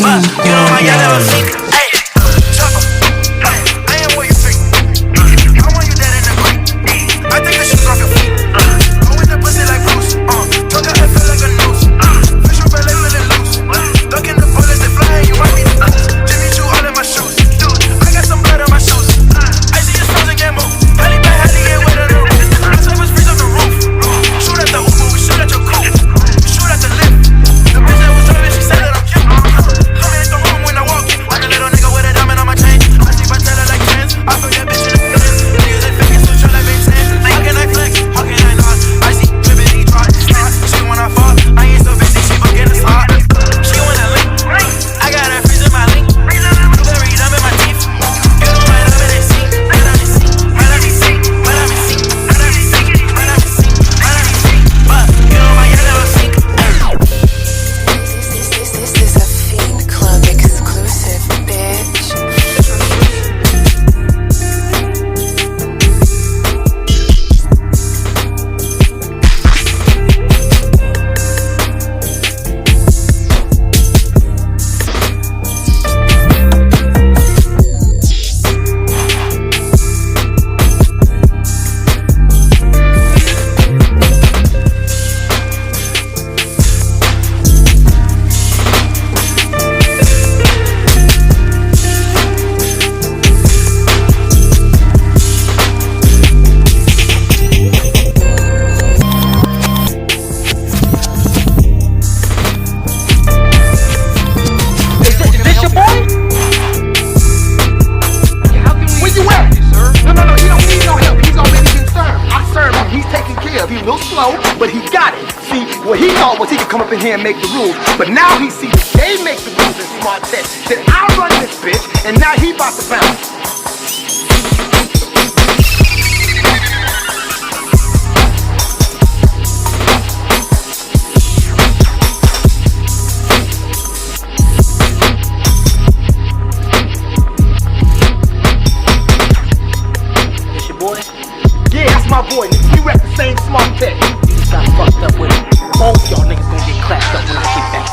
fiend. And make the rules, but now he sees that they make the rules in smart tech. That I run this bitch, and now he about to bounce. It's your boy? Yeah, that's my boy. We rep the same smart tech. You just got fucked up with it. Both y'all niggas gonna get clapped up when I get back.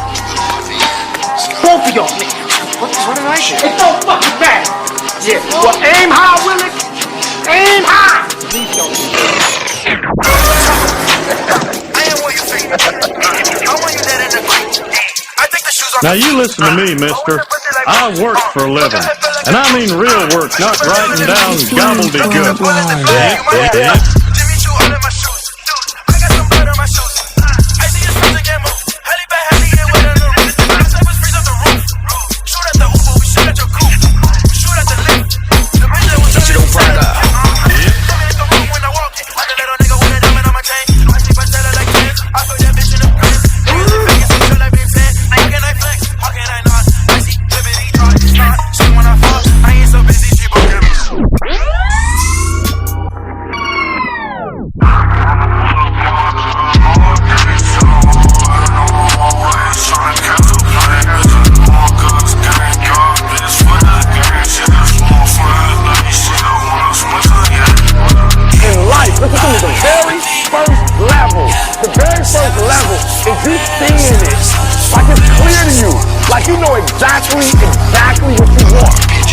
Both of y'all niggas. What did I say? It don't fucking matter. Yeah, well, aim high, Willis. Aim high. Please don't do that. I am what you think. I want you dead in the creek. I think the shoes are. Now you listen to me, mister. I work for a living. And I mean real work, not writing down gobbledygook. Yeah. Jimmy Choo all in my shoes. Dude, I got some blood on my shoes. I see your friends again move. Helly bad, helly in with a little. The snipers freeze off the roof. Shoot at the Uber, we shoot at your coupe. Shoot at the lift. The bitch that was on the side. In the room when I walk in. Like a little nigga with a diamond on my chain. I sleep, I tell her like this. I feel that bitch in the crib. Niggas in Vegas, so sure like been fed. How can I flex? How can I not? I see liberty, draw, it's not. She when I fall, I ain't so busy, she both give me. Listen to me, the very first level is you seeing it like it's clear to you, like you know exactly what you want.